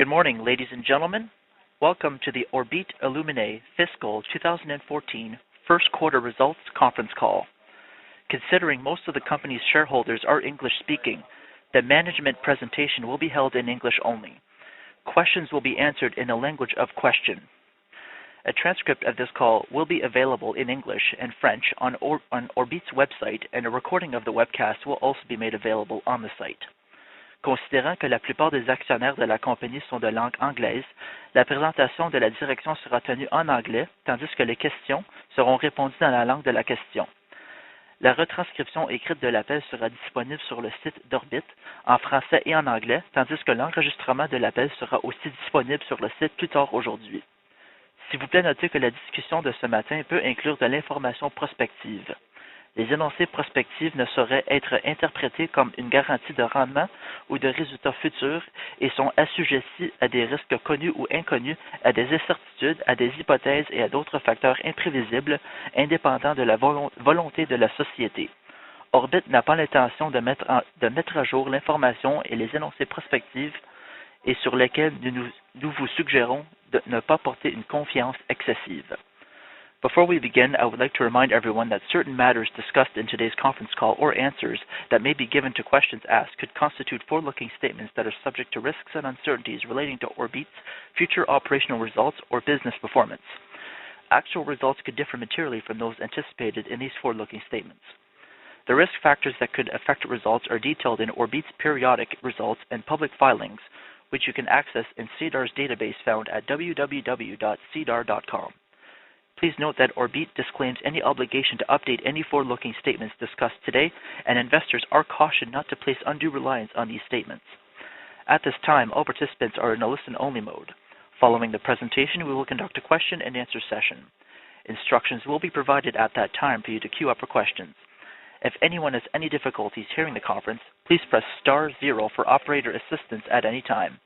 Good morning, ladies and gentlemen. Welcome to the Orbite Aluminae Fiscal 2014 First Quarter Results Conference Call. Considering most of the company's shareholders are English-speaking, the management presentation will be held in English only. Questions will be answered in a language of question. A transcript of this call will be available in English and French on Orbite's website, and a recording of the webcast will also be made available on the site. Considérant que la plupart des actionnaires de la compagnie sont de langue anglaise, la présentation de la direction sera tenue en anglais, tandis que les questions seront répondues dans la langue de la question. La retranscription écrite de l'appel sera disponible sur le site d'Orbite en français et en anglais, tandis que l'enregistrement de l'appel sera aussi disponible sur le site plus tard aujourd'hui. S'il vous plaît, notez que la discussion de ce matin peut inclure de l'information prospective. Les énoncés prospectifs ne sauraient être interprétés comme une garantie de rendement ou de résultats futurs et sont assujettis à des risques connus ou inconnus, à des incertitudes, à des hypothèses et à d'autres facteurs imprévisibles, indépendants de la volonté de la société. Orbite n'a pas l'intention de mettre à jour l'information et les énoncés prospectifs et sur lesquels nous vous suggérons de ne pas porter une confiance excessive. Before we begin, I would like to remind everyone that certain matters discussed in today's conference call or answers that may be given to questions asked could constitute forward-looking statements that are subject to risks and uncertainties relating to Orbite's future operational results or business performance. Actual results could differ materially from those anticipated in these forward-looking statements. The risk factors that could affect results are detailed in Orbite's periodic results and public filings, which you can access in SEDAR's database found at www.sedar.com. Please note that Orbite disclaims any obligation to update any forward-looking statements discussed today, and investors are cautioned not to place undue reliance on these statements. At this time, all participants are in a listen-only mode. Following the presentation, we will conduct a question-and-answer session. Instructions will be provided at that time for you to queue up for questions. If anyone has any difficulties hearing the conference, please press star 0 for operator assistance at any time.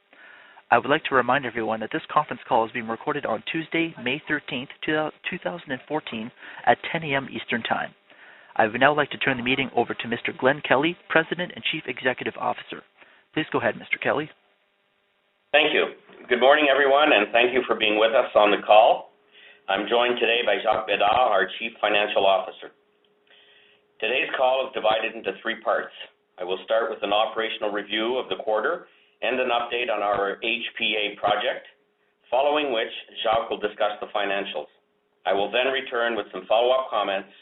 I would like to remind everyone that this conference call is being recorded on Tuesday, May 13th, 2014 at 10 a.m. Eastern Time. I would now like to turn the meeting over to Mr. Glenn Kelly, President and Chief Executive Officer. Please go ahead, Mr. Kelly. Thank you. Good morning, everyone, and thank you for being with us on the call. I'm joined today by Jacques Bédard, our Chief Financial Officer. Today's call is divided into 3 parts. I will start with an operational review of the quarter and an update on our HPA project, following which Jacques will discuss the financials. I will then return with some follow-up comments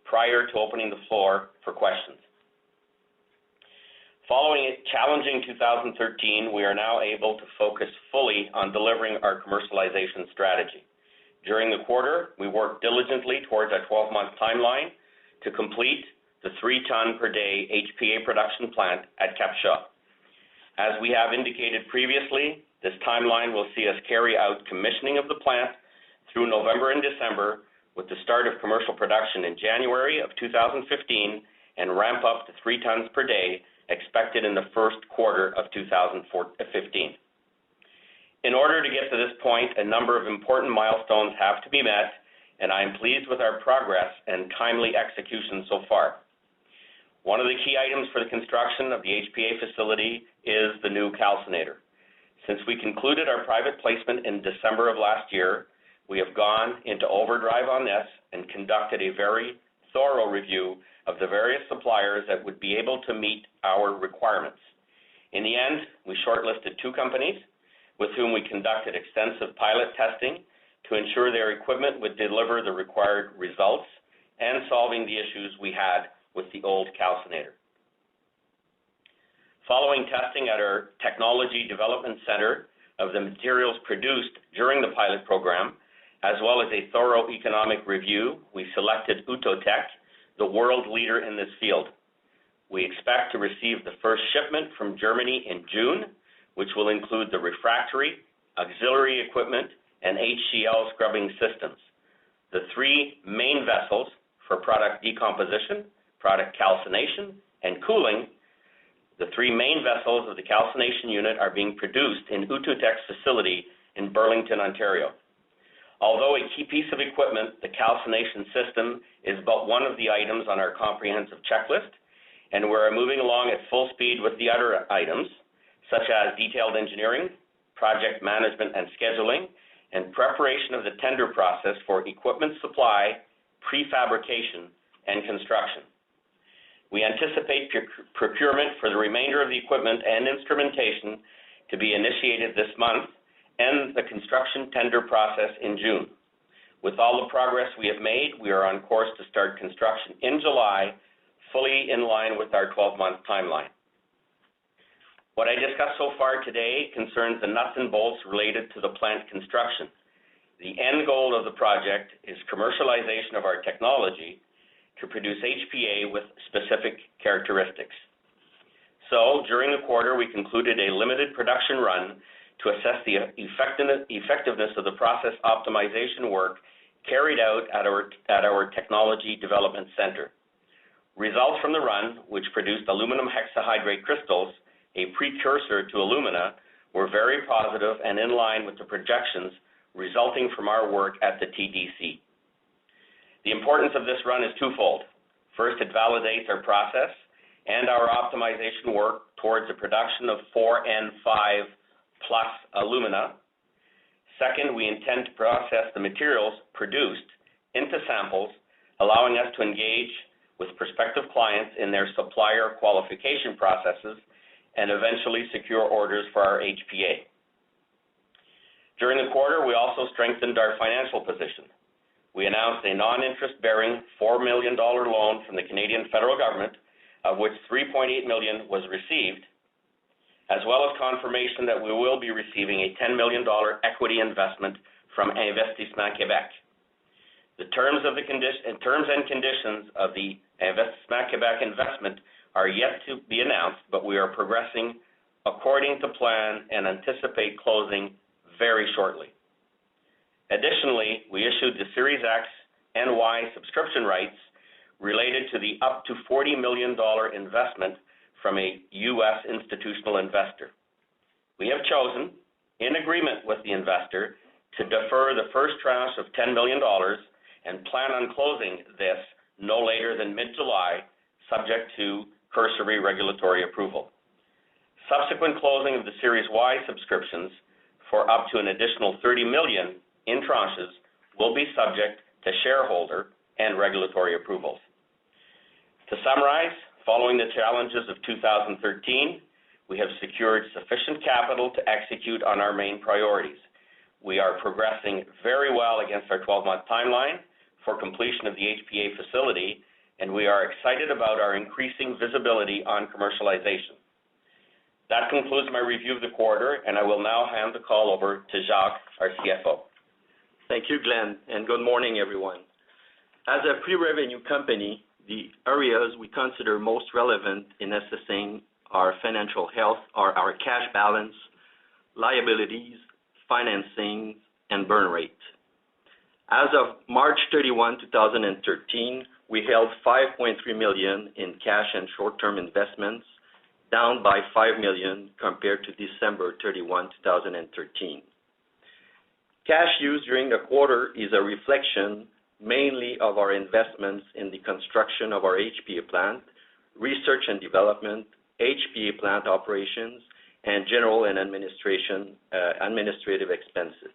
prior to opening the floor for questions. Following a challenging 2013, we are now able to focus fully on delivering our commercialization strategy. During the quarter, we worked diligently towards a 12-month timeline to complete the 3-ton-per-day HPA production plant at Capshaw. As we have indicated previously, this timeline will see us carry out commissioning of the plant through November and December, with the start of commercial production in January of 2015 and ramp up to 3 tons per day expected in the first quarter of 2015. In order to get to this point, a number of important milestones have to be met, and I am pleased with our progress and timely execution so far. One of the key items for the construction of the HPA facility is the new calcinator. Since we concluded our private placement in December of last year, we have gone into overdrive on this and conducted a very thorough review of the various suppliers that would be able to meet our requirements. In the end, we shortlisted 2 companies with whom we conducted extensive pilot testing to ensure their equipment would deliver the required results and solving the issues we had with the old calcinator. Following testing at our Technology Development Center of the materials produced during the pilot program, as well as a thorough economic review, we selected Outotec, the world leader in this field. We expect to receive the first shipment from Germany in June, which will include the refractory, auxiliary equipment, and HCl scrubbing systems. The 3 main vessels for product decomposition, product calcination, and cooling, the 3 main vessels of the calcination unit are being produced in Outotec's facility in Burlington, Ontario. Although a key piece of equipment, the calcination system is but one of the items on our comprehensive checklist, and we're moving along at full speed with the other items, such as detailed engineering, project management and scheduling, and preparation of the tender process for equipment supply, prefabrication, and construction. We anticipate procurement for the remainder of the equipment and instrumentation to be initiated this month and the construction tender process in June. With all the progress we have made, we are on course to start construction in July, fully in line with our 12-month timeline. What I discussed so far today concerns the nuts and bolts related to the plant construction. The end goal of the project is commercialization of our technology to produce HPA with specific characteristics. So, during the quarter, we concluded a limited production run to assess the effectiveness of the process optimization work carried out at our Technology Development Center. Results from the run, which produced aluminum hexahydrate crystals, a precursor to alumina, were very positive and in line with the projections resulting from our work at the TDC. The importance of this run is twofold. First, it validates our process and our optimization work towards the production of 4N5 plus alumina. Second, we intend to process the materials produced into samples, allowing us to engage with prospective clients in their supplier qualification processes and eventually secure orders for our HPA. During the quarter, we also strengthened our financial position. We announced a non-interest-bearing $4 million loan from the Canadian federal government, of which $3.8 million was received, as well as confirmation that we will be receiving a $10 million equity investment from Investissement Québec. The terms and conditions of the Investissement Québec investment are yet to be announced, but we are progressing according to plan and anticipate closing very shortly. Additionally, we issued the Series X and Y subscription rights related to the up to $40 million investment from a U.S. institutional investor. We have chosen, in agreement with the investor, to defer the first tranche of $10 million and plan on closing this no later than mid-July, subject to cursory regulatory approval. Subsequent closing of the Series Y subscriptions for up to an additional $30 million in tranches will be subject to shareholder and regulatory approvals. To summarize, following the challenges of 2013, we have secured sufficient capital to execute on our main priorities. We are progressing very well against our 12-month timeline for completion of the HPA facility, and we are excited about our increasing visibility on commercialization. That concludes my review of the quarter, and I will now hand the call over to Jacques, our CFO. Thank you, Glenn, and good morning, everyone. As a pre-revenue company, the areas we consider most relevant in assessing our financial health are our cash balance, liabilities, financing, and burn rate. As of March 31, 2013, we held $5.3 million in cash and short-term investments, down by $5 million compared to December 31, 2013. Cash used during the quarter is a reflection mainly of our investments in the construction of our HPA plant, research and development, HPA plant operations, and general and administrative expenses.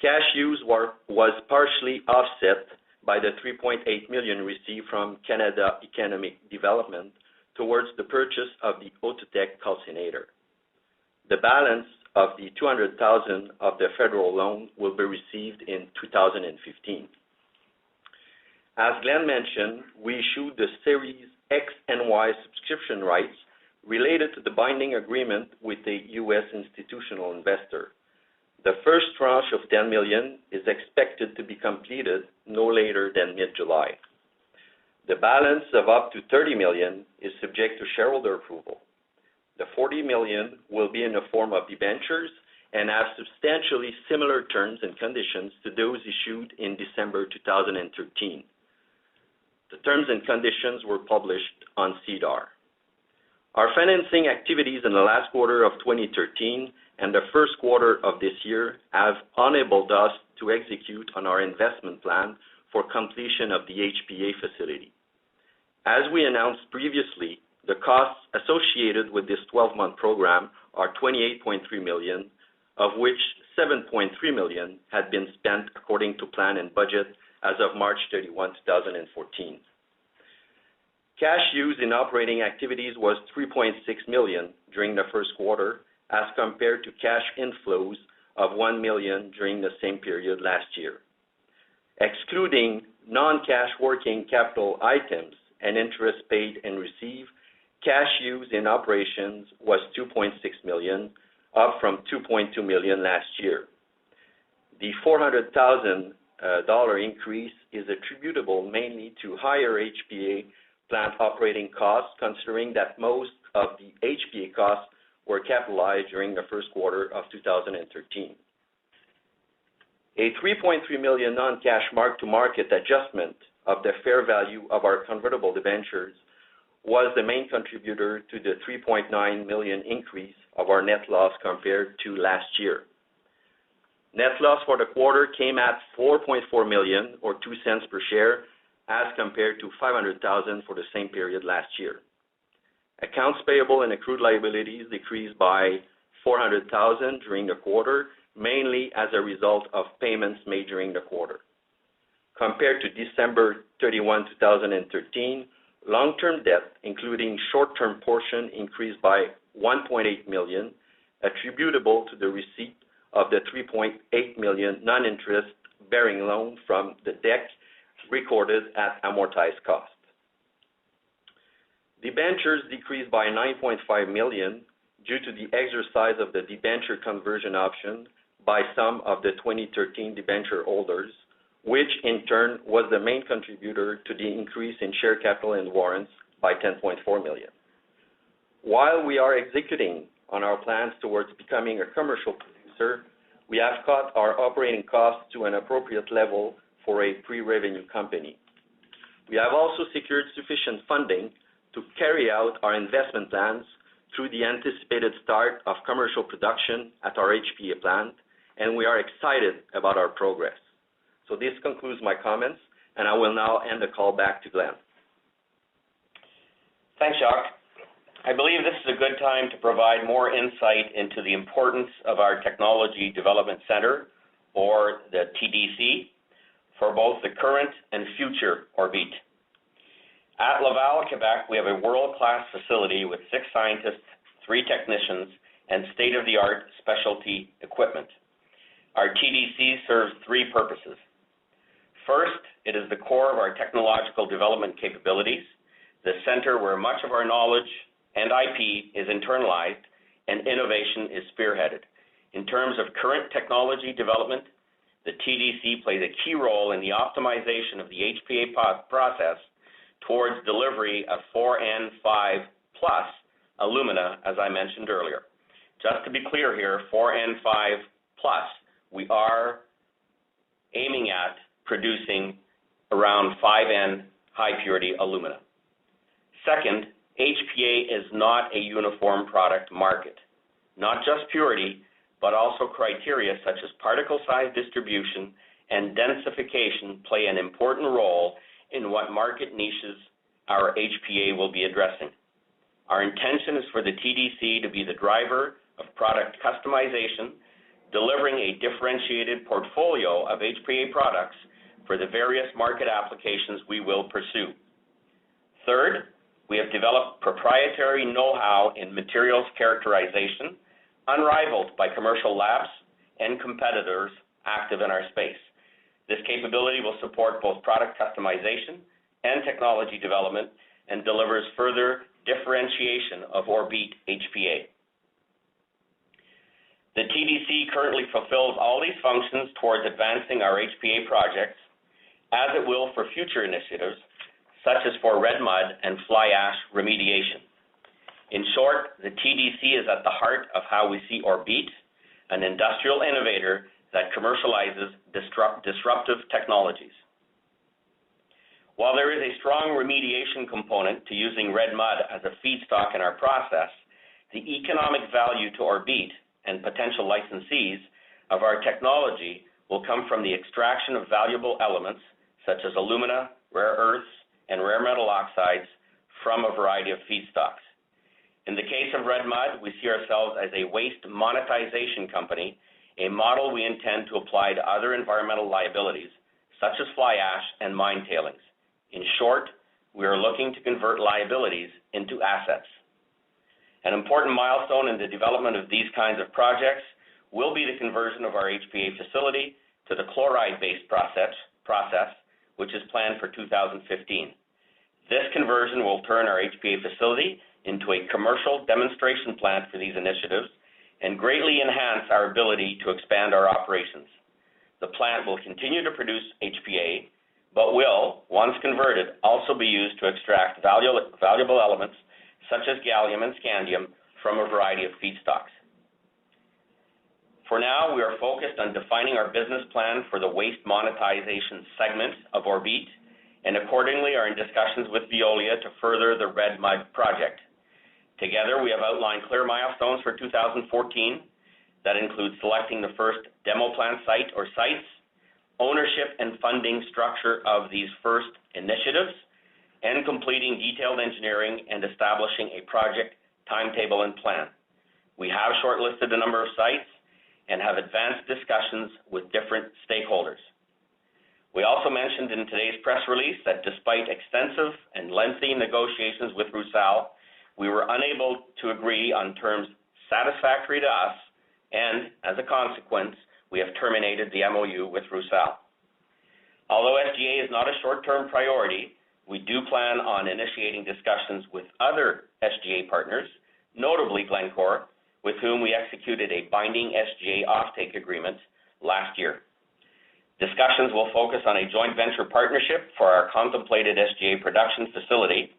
Cash use was partially offset by the $3.8 million received from Canada Economic Development towards the purchase of the Autotech calcinator. The balance of the $200,000 of the federal loan will be received in 2015. As Glenn mentioned, we issued the Series X and Y subscription rights related to the binding agreement with a U.S. institutional investor. The first tranche of $10 million is expected to be completed no later than mid-July. The balance of up to $30 million is subject to shareholder approval. The $40 million will be in the form of debentures and have substantially similar terms and conditions to those issued in December 2013. The terms and conditions were published on SEDAR. Our financing activities in the last quarter of 2013 and the first quarter of this year have enabled us to execute on our investment plan for completion of the HPA facility. As we announced previously, the costs associated with this 12-month program are $28.3 million, of which $7.3 million had been spent according to plan and budget as of March 31, 2014. Cash used in operating activities was $3.6 million during the first quarter as compared to cash inflows of $1 million during the same period last year. Excluding non-cash working capital items and interest paid and received, cash used in operations was $2.6 million, up from $2.2 million last year. The $400,000 increase is attributable mainly to higher HPA plant operating costs, considering that most of the HPA costs were capitalized during the first quarter of 2013. A $3.3 million non-cash mark-to-market adjustment of the fair value of our convertible debentures was the main contributor to the $3.9 million increase of our net loss compared to last year. Net loss for the quarter came at $4.4 million, or 2 cents per share, as compared to $500,000 for the same period last year. Accounts payable and accrued liabilities decreased by $400,000 during the quarter, mainly as a result of payments made during the quarter. Compared to December 31, 2013, long-term debt, including short-term portion, increased by $1.8 million, attributable to the receipt of the $3.8 million non-interest bearing loan from the DEC recorded at amortized cost. Debentures decreased by $9.5 million due to the exercise of the debenture conversion option by some of the 2013 debenture holders, which in turn was the main contributor to the increase in share capital and warrants by $10.4 million. While we are executing on our plans towards becoming a commercial producer, we have cut our operating costs to an appropriate level for a pre-revenue company. We have also secured sufficient funding to carry out our investment plans through the anticipated start of commercial production at our HPA plant, and we are excited about our progress. So this concludes my comments, and I will now hand the call back to Glenn. Thanks, Jacques. I believe this is a good time to provide more insight into the importance of our Technology Development Center, or the TDC, for both the current and future Orbite. At Laval, Quebec, we have a world-class facility with 6 scientists, 3 technicians, and state-of-the-art specialty equipment. Our TDC serves 3 purposes. First, it is the core of our technological development capabilities, the center where much of our knowledge and IP is internalized and innovation is spearheaded. In terms of current technology development, the TDC plays a key role in the optimization of the HPA process towards delivery of 4N5 plus alumina, as I mentioned earlier. Just to be clear here, 4N5 plus, we are aiming at producing around 5N high purity alumina. Second, HPA is not a uniform product market. Not just purity, but also criteria such as particle size distribution and densification play an important role in what market niches our HPA will be addressing. Our intention is for the TDC to be the driver of product customization, delivering a differentiated portfolio of HPA products for the various market applications we will pursue. Third, we have developed proprietary know-how in materials characterization, unrivaled by commercial labs and competitors active in our space. This capability will support both product customization and technology development and delivers further differentiation of Orbite HPA. The TDC currently fulfills all these functions towards advancing our HPA projects, as it will for future initiatives, such as for red mud and fly ash remediation. In short, the TDC is at the heart of how we see Orbite, an industrial innovator that commercializes disruptive technologies. While there is a strong remediation component to using red mud as a feedstock in our process, the economic value to Orbite and potential licensees of our technology will come from the extraction of valuable elements such as alumina, rare earths, and rare metal oxides from a variety of feedstocks. In the case of Red Mud, we see ourselves as a waste monetization company, a model we intend to apply to other environmental liabilities, such as fly ash and mine tailings. In short, we are looking to convert liabilities into assets. An important milestone in the development of these kinds of projects will be the conversion of our HPA facility to the chloride-based process, which is planned for 2015. This conversion will turn our HPA facility into a commercial demonstration plant for these initiatives and greatly enhance our ability to expand our operations. The plant will continue to produce HPA, but will, once converted, also be used to extract valuable elements such as gallium and scandium from a variety of feedstocks. For now, we are focused on defining our business plan for the waste monetization segment of Orbite, and accordingly are in discussions with Veolia to further the Red Mud project. Together, we have outlined clear milestones for 2014 that include selecting the first demo plant site or sites, ownership and funding structure of these first initiatives, and completing detailed engineering and establishing a project timetable and plan. We have shortlisted a number of sites and have advanced discussions with different stakeholders. We also mentioned in today's press release that despite extensive and lengthy negotiations with Rusal, we were unable to agree on terms satisfactory to us, and as a consequence, we have terminated the MOU with Rusal. Although SGA is not a short-term priority, we do plan on initiating discussions with other SGA partners, notably Glencore, with whom we executed a binding SGA offtake agreement last year. Discussions will focus on a joint venture partnership for our contemplated SGA production facility.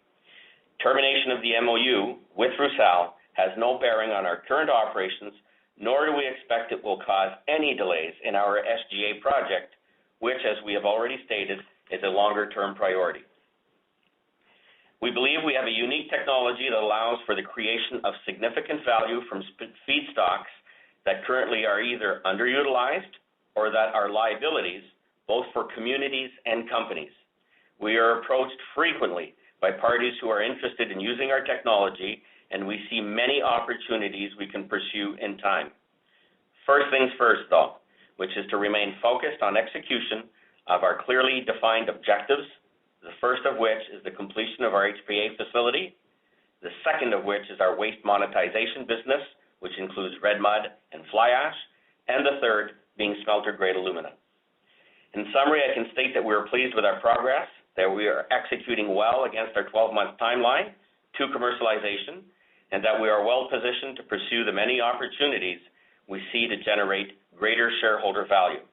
Termination of the MOU with Rusal has no bearing on our current operations, nor do we expect it will cause any delays in our SGA project, which, as we have already stated, is a longer-term priority. We believe we have a unique technology that allows for the creation of significant value from feedstocks that currently are either underutilized or that are liabilities, both for communities and companies. We are approached frequently by parties who are interested in using our technology, and we see many opportunities we can pursue in time. First things first, though, which is to remain focused on execution of our clearly defined objectives, the first of which is the completion of our HPA facility, the second of which is our waste monetization business, which includes red mud and fly ash, and the third being smelter-grade alumina. In summary, I can state that we are pleased with our progress, that we are executing well against our 12-month timeline to commercialization, and that we are well positioned to pursue the many opportunities we see to generate greater shareholder value.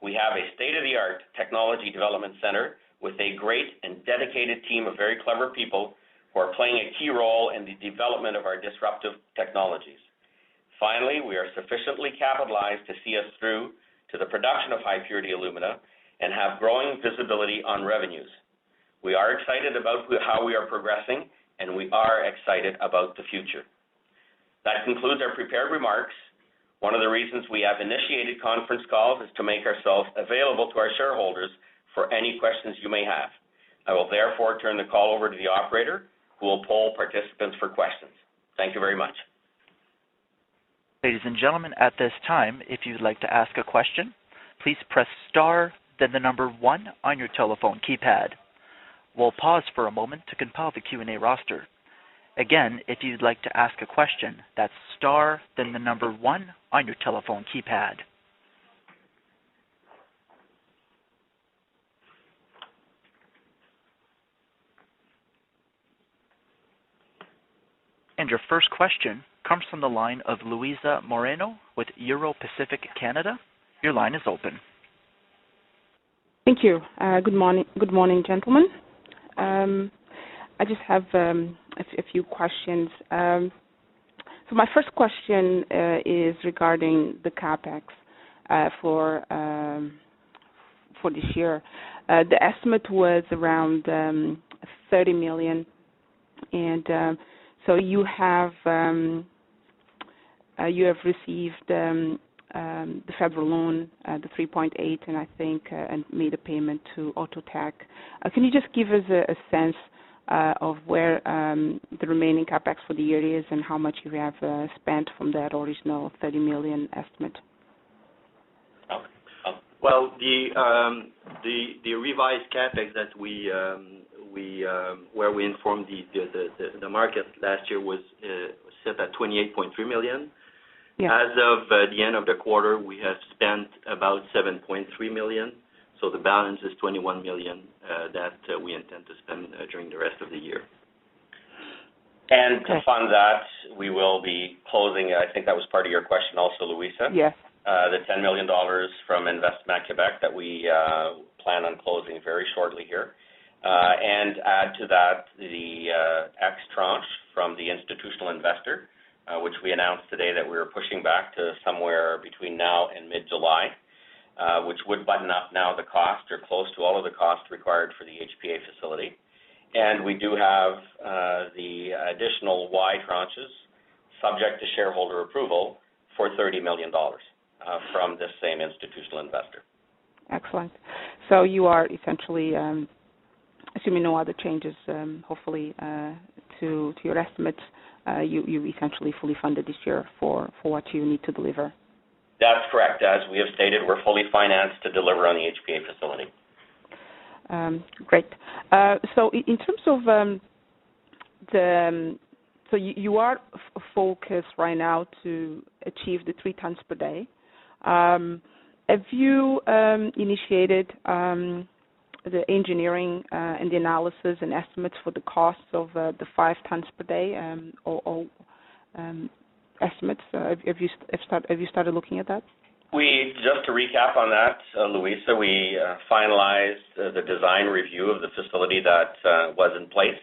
We have a state-of-the-art technology development center with a great and dedicated team of very clever people who are playing a key role in the development of our disruptive technologies. Finally, we are sufficiently capitalized to see us through to the production of high-purity alumina and have growing visibility on revenues. We are excited about how we are progressing, and we are excited about the future. That concludes our prepared remarks. One of the reasons we have initiated conference calls is to make ourselves available to our shareholders for any questions you may have. I will therefore turn the call over to the operator, who will poll participants for questions. Thank you very much. Ladies and gentlemen, at this time, if you'd like to ask a question, please press star, then the number 1 on your telephone keypad. We'll pause for a moment to compile the Q&A roster. Again, if you'd like to ask a question, that's star, then the number 1 on your telephone keypad. And your first question comes from the line of Luisa Moreno with Euro Pacific Canada. Your line is open. Thank you. Good morning, gentlemen. I just have a few questions. So my first question is regarding the capex for this year. The estimate was around 30 million, and so you have received the federal loan, the 3.8, and I think and made a payment to Autotech. Can you just give us a sense of where the remaining capex for the year is and how much you have spent from that original $30 million estimate? Well, the revised capex that where we informed the market last year was set at $28.3 million. Yeah. As of the end of the quarter, we have spent about $7.3 million. So the balance is $21 million that we intend to spend during the rest of the year. And to fund that, we will be closing, I think that was part of your question also, Louisa. Yes. The $10 million from Investissement Québec that we plan on closing very shortly here. And add to that the X tranche from the institutional investor, which we announced today that we were pushing back to somewhere between now and mid-July, which would button up now the cost or close to all of the cost required for the HPA facility. And we do have the additional Y tranches subject to shareholder approval for $30 million from this same institutional investor. Excellent. So you are essentially, assuming no other changes, hopefully, to your estimates, you essentially fully funded this year for what you need to deliver. That's correct. As we have stated, we're fully financed to deliver on the HPA facility. Great. So in terms of so you are focused right now to achieve the 3 tons per day. Have you initiated the engineering and the analysis and estimates for the costs of the 5 tons per day or estimates? Have you started looking at that? Just to recap on that, Louisa, we finalized the design review of the facility that was in place.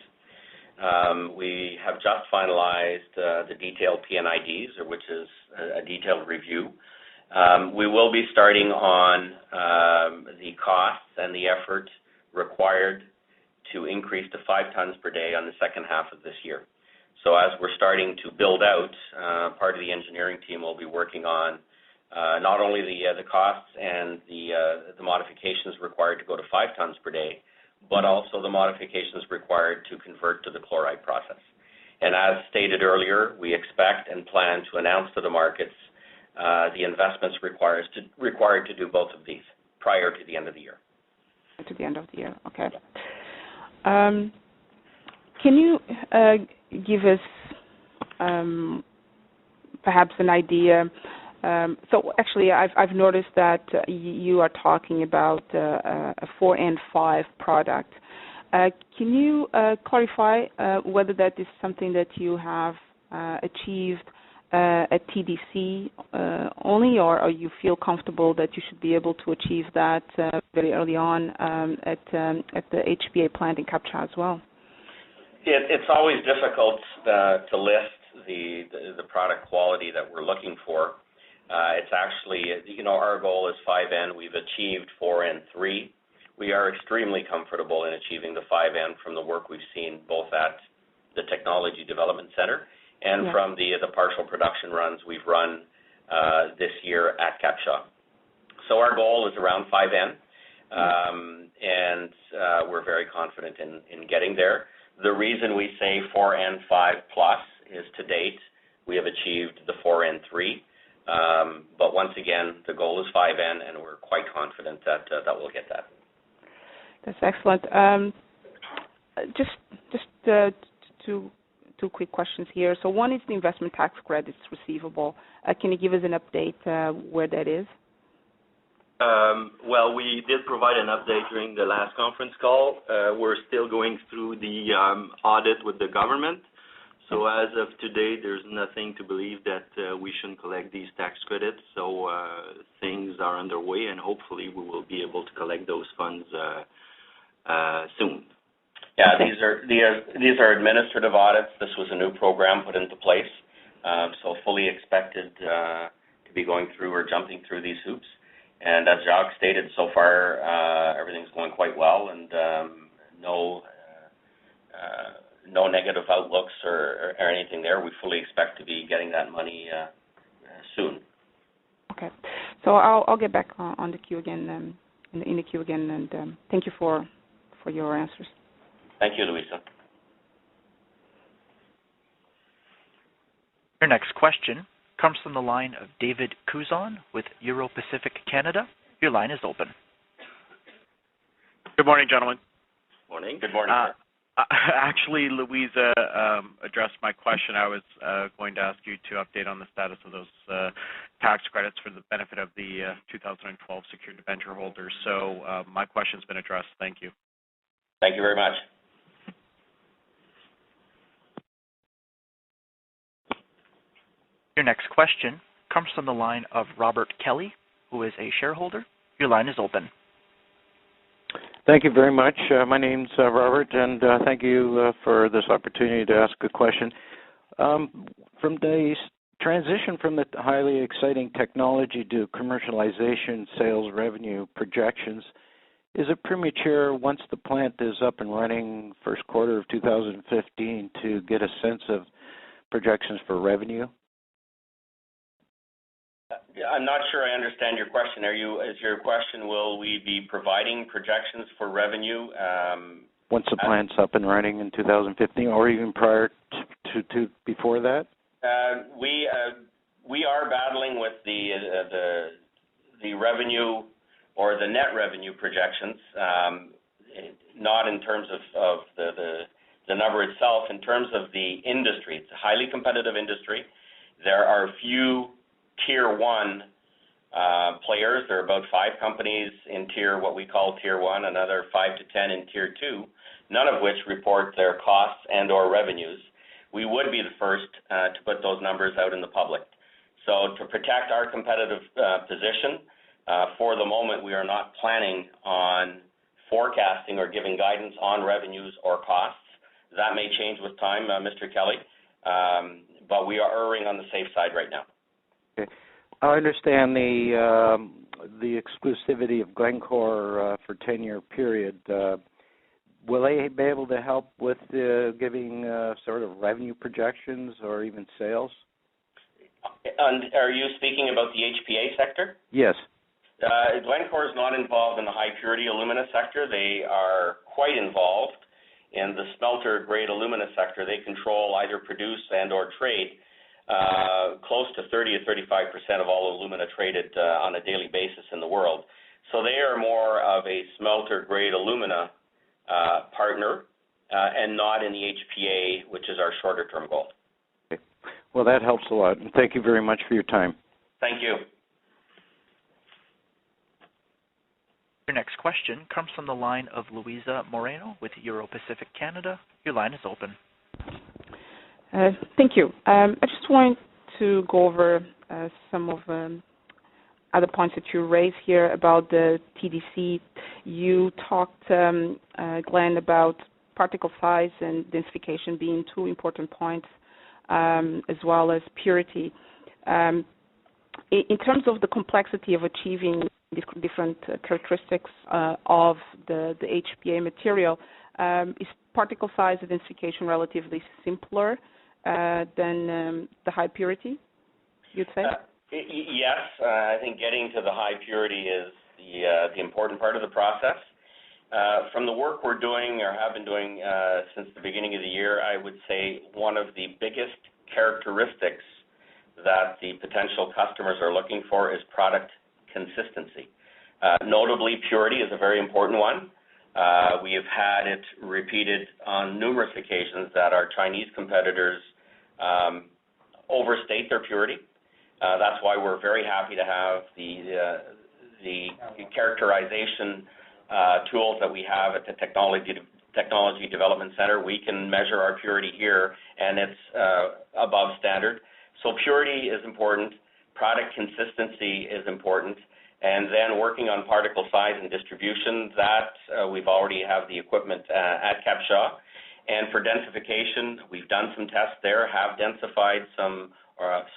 We have just finalized the detailed P&IDs, which is a detailed review. We will be starting on the costs and the effort required to increase to 5 tons per day on the second half of this year. So as we're starting to build out, part of the engineering team will be working on not only the costs and the modifications required to go to 5 tons per day, but also the modifications required to convert to the chloride process. And as stated earlier, we expect and plan to announce to the markets the investments required to do both of these prior to the end of the year. To the end of the year, okay. Can you give us perhaps an idea? So actually, I've noticed that you are talking about a 4N5 product. Can you clarify whether that is something that you have achieved at TDC only, or you feel comfortable that you should be able to achieve that very early on at the HPA plant in Capcha as well? It's always difficult to list the product quality that we're looking for. It's actually, our goal is 5N. We've achieved 4N3. We are extremely comfortable in achieving the 5N from the work we've seen both at the Technology Development Center and from the partial production runs we've run this year at Capcha. So our goal is around 5N, and we're very confident in getting there. The reason we say 4N5 plus is to date we have achieved the 4N3, but once again, the goal is 5N, and we're quite confident that we'll get that. That's excellent. Just two quick questions here. So one is the investment tax credits receivable. Can you give us an update where that is? Well, we did provide an update during the last conference call. We're still going through the audit with the government. So as of today, there's nothing to believe that we shouldn't collect these tax credits. So things are underway, and hopefully we will be able to collect those funds soon. Yeah, these are administrative audits. This was a new program put into place, so fully expected to be going through or jumping through these hoops. And as Jacques stated, so far everything's going quite well, and no negative outlooks or anything there. We fully expect to be getting that money soon. Okay, so I'll get back on the queue again, in the queue again, and thank you for your answers. Thank you, Louisa. Your next question comes from the line of David Kuzon with Euro Pacific Canada. Your line is open. Good morning, gentlemen. Morning. Good morning, sir. Actually, Louisa addressed my question. I was going to ask you to update on the status of those tax credits for the benefit of the 2012 secured debenture holders. So my question's been addressed. Thank you. Thank you very much. Your next question comes from the line of Robert Kelly, who is a shareholder. Your line is open. Thank you very much. My name's Robert, and thank you for this opportunity to ask a question. From the transition from the highly exciting technology to commercialization, sales, revenue projections, is it premature once the plant is up and running first quarter of 2015 to get a sense of projections for revenue? I'm not sure I understand your question. Is your question, will we be providing projections for revenue? Once the plant's up and running in 2015, or even prior to before that? We are battling with the revenue or the net revenue projections, not in terms of the number itself, in terms of the industry. It's a highly competitive industry. There are few Tier 1 players. There are about 5 companies in what we call Tier 1, another 5 to 10 in Tier 2, none of which report their costs and or revenues. We would be the first to put those numbers out in the public. So to protect our competitive position, for the moment we are not planning on forecasting or giving guidance on revenues or costs. That may change with time, Mr. Kelly, but we are erring on the safe side right now. Okay. I understand the exclusivity of Glencore for 10-year period. Will they be able to help with giving sort of revenue projections or even sales? And are you speaking about the HPA sector? Yes. Glencore is not involved in the high-purity alumina sector. They are quite involved in the smelter-grade alumina sector. They control, either produce and or trade close to 30 to 35% of all alumina traded on a daily basis in the world. So they are more of a smelter-grade alumina partner and not in the HPA, which is our shorter-term goal. Okay. Well, that helps a lot. And thank you very much for your time. Thank you. Your next question comes from the line of Louisa Moreno with Euro Pacific Canada. Your line is open. Thank you. I just want to go over some of other points that you raised here about the TDC. You talked, Glenn, about particle size and densification being 2 important points, as well as purity. In terms of the complexity of achieving different characteristics of the HPA material, is particle size identification relatively simpler than the high purity, you'd say? Yes. I think getting to the high purity is the important part of the process. From the work we're doing or have been doing since the beginning of the year, I would say one of the biggest characteristics that the potential customers are looking for is product consistency. Notably, purity is a very important one. We have had it repeated on numerous occasions that our Chinese competitors overstate their purity. That's why we're very happy to have the characterization tools that we have at the Technology Development Center. We can measure our purity here, and it's above standard. So purity is important. Product consistency is important. And then working on particle size and distribution, that we've already have the equipment at Capshaw. And for densification, we've done some tests there, have densified some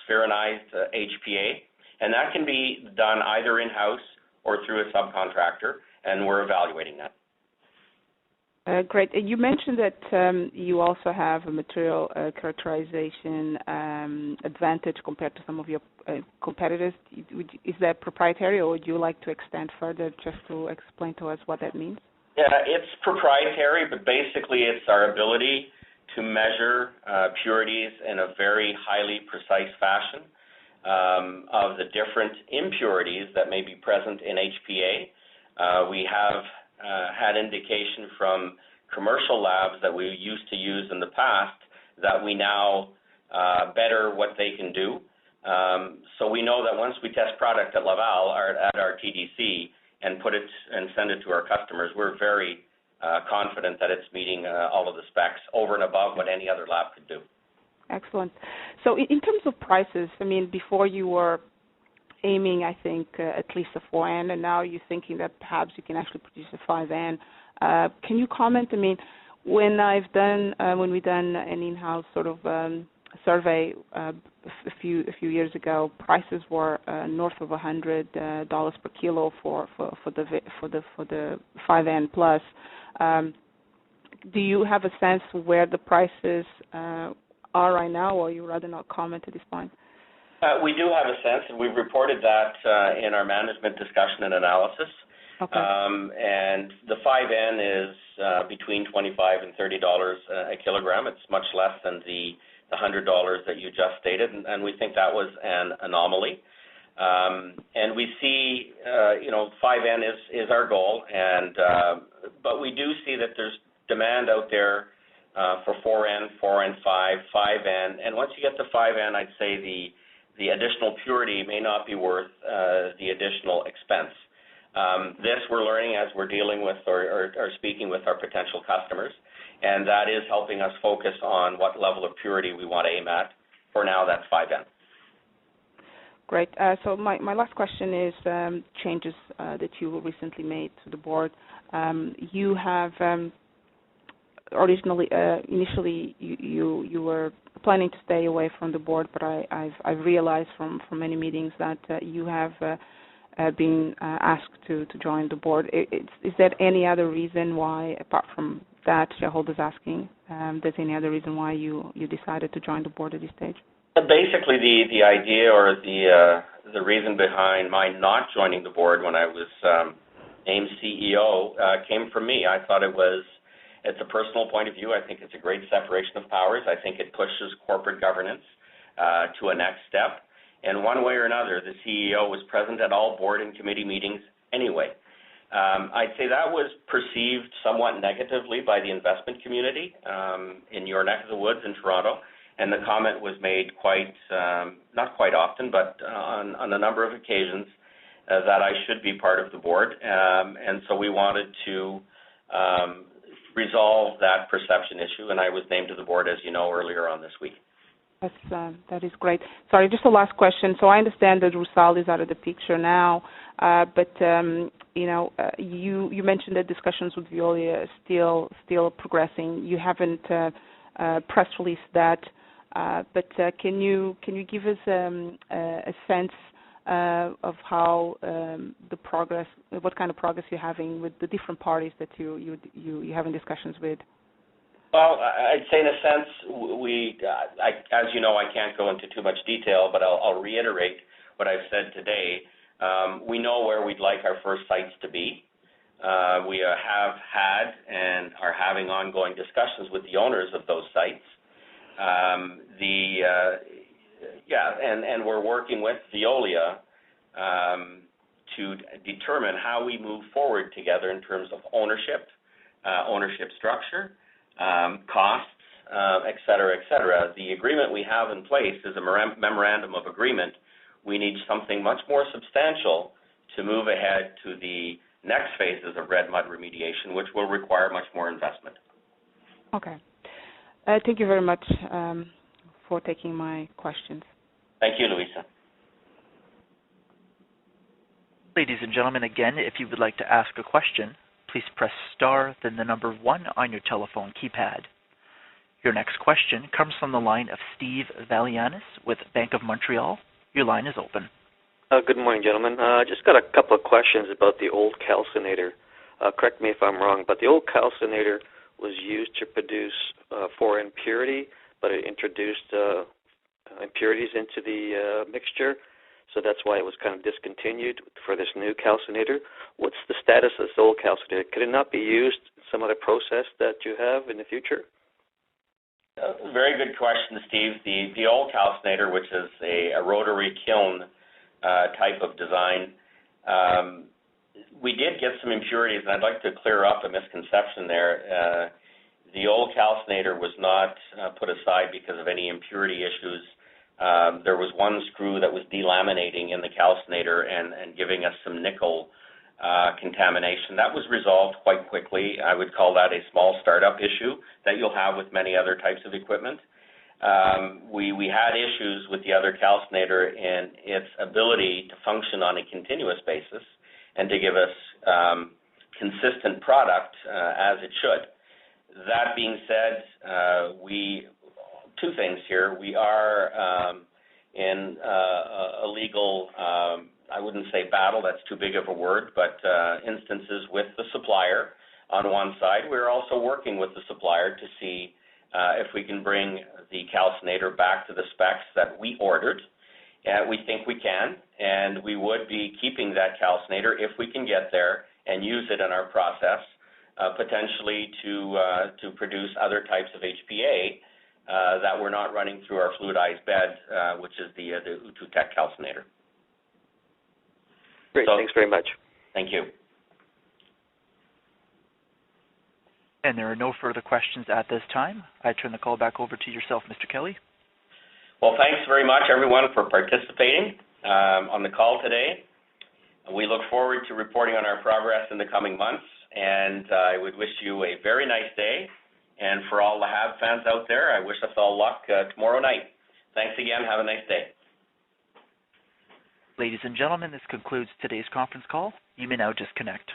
spheronized HPA, and that can be done either in-house or through a subcontractor, and we're evaluating that. Great. You mentioned that you also have a material characterization advantage compared to some of your competitors. Is that proprietary, or would you like to extend further just to explain to us what that means? Yeah, it's proprietary, but basically it's our ability to measure purities in a very highly precise fashion of the different impurities that may be present in HPA. We have had indication from commercial labs that we used to use in the past that we now better what they can do. So we know that once we test product at Laval or at our TDC and put it and send it to our customers, we're very confident that it's meeting all of the specs over and above what any other lab could do. Excellent. So in terms of prices, I mean, before you were aiming, I think, at least a 4N, and now you're thinking that perhaps you can actually produce a 5N. Can you comment? I mean, when we've done an in-house sort of survey a few years ago, prices were north of $100 per kilo for the 5N plus. Do you have a sense where the prices are right now, or you rather not comment at this point? We do have a sense, and we've reported that in our management discussion and analysis. Okay. And the 5N is between $25 and $30 a kilogram. It's much less than the $100 that you just stated, and we think that was an anomaly. And we see, 5N is our goal, and but we do see that there's demand out there for 4N, 4N5, 5N, and once you get to 5N, I'd say the additional purity may not be worth the additional expense. This we're learning as we're dealing with or speaking with our potential customers, and that is helping us focus on what level of purity we want to aim at. For now, that's 5N. Great. So my last question is changes that you recently made to the board. You have initially you were planning to stay away from the board, but I've realized from many meetings that you have been asked to join the board. Is there any other reason why, apart from that shareholders asking, there's any other reason why you decided to join the board at this stage? Basically, the idea or the reason behind my not joining the board when I was named CEO came from me. I thought it's a personal point of view. I think it's a great separation of powers. I think it pushes corporate governance to a next step. And one way or another, the CEO was present at all board and committee meetings anyway. I'd say that was perceived somewhat negatively by the investment community in your neck of the woods in Toronto. And the comment was made not quite often, but on a number of occasions, that I should be part of the board. And so we wanted to resolve that perception issue, and I was named to the board, as you know, earlier on this week. That is great. Sorry, just a last question. So I understand that Rusal is out of the picture now, but you mentioned that discussions with Veolia are still progressing. You haven't press released that. But can you give us a sense of how the progress, what kind of progress you're having with the different parties that you're having discussions with? Well, I'd say in a sense, as you know, I can't go into too much detail, but I'll reiterate what I've said today. We know where we'd like our first sites to be. We have had and are having ongoing discussions with the owners of those sites. And we're working with Veolia to determine how we move forward together in terms of ownership structure, costs, et cetera, et cetera. The agreement we have in place is a memorandum of agreement. We need something much more substantial to move ahead to the next phases of red mud remediation, which will require much more investment. Okay. Thank you very much for taking my questions. Thank you, Louisa. Ladies and gentlemen, again, if you would like to ask a question, please press star, then the number 1 on your telephone keypad. Your next question comes from the line of Steve Valianis with Bank of Montreal. Your line is open. Good morning, gentlemen. Just got a couple of questions about the old calcinator. Correct me if I'm wrong, but the old calcinator was used to produce 4N purity, but it introduced impurities into the mixture, so that's why it was kind of discontinued for this new calcinator. What's the status of this old calcinator? Could it not be used in some other process that you have in the future? Very good question, Steve. The old calcinator, which is a rotary kiln type of design, we did get some impurities, and I'd like to clear up a misconception there. The old calcinator was not put aside because of any impurity issues. There was one screw that was delaminating in the calcinator and giving us some nickel contamination. That was resolved quite quickly. I would call that a small startup issue that you'll have with many other types of equipment. We had issues with the other calcinator in its ability to function on a continuous basis and to give us consistent product as it should. That being said, two things here. We are in a legal, I wouldn't say battle, that's too big of a word, but instances with the supplier on one side. We're also working with the supplier to see if we can bring the calcinator back to the specs that we ordered. We think we can, and we would be keeping that calcinator if we can get there and use it in our process, potentially to produce other types of HPA that we're not running through our fluidized bed, which is the UTOTEC calcinator. Great, thanks very much. Thank you. And there are no further questions at this time. I turn the call back over to yourself, Mr. Kelly. Well, thanks very much, everyone, for participating on the call today. We look forward to reporting on our progress in the coming months, and I would wish you a very nice day. And for all the Habs fans out there, I wish us all luck tomorrow night. Thanks again. Have a nice day. Ladies and gentlemen, this concludes today's conference call. You may now disconnect.